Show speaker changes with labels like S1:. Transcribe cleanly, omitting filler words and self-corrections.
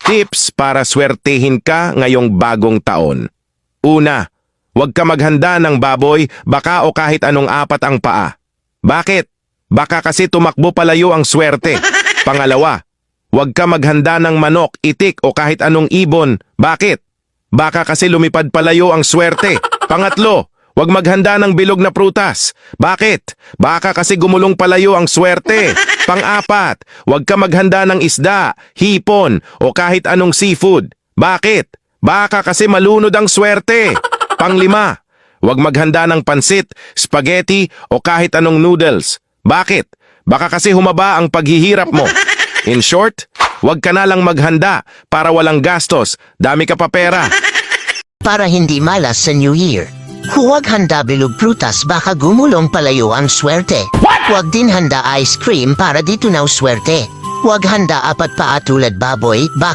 S1: Tips para swertihin ka ngayong bagong taon. Una, huwag ka maghanda ng baboy, baka o kahit anong apat ang paa. Bakit? Baka kasi tumakbo palayo ang swerte. Pangalawa, huwag ka maghanda ng manok, itik o kahit anong ibon. Bakit? Baka kasi lumipad palayo ang swerte. Pangatlo, huwag maghanda ng bilog na prutas. Bakit? Baka kasi gumulong palayo ang swerte. Pang-apat, huwag ka maghanda ng isda, hipon o kahit anong seafood. Bakit? Baka kasi malunod ang swerte. Pang-lima, huwag maghanda ng pansit, spaghetti o kahit anong noodles. Bakit? Baka kasi humaba ang paghihirap mo. In short, huwag ka na lang maghanda para walang gastos, dami ka pa pera.
S2: Para hindi malas sa New Year. Huwag handa bilog prutas baka gumulong palayo ang swerte. Huwag din handa ice cream para dito na swerte. Huwag handa apat paa tulad baboy baka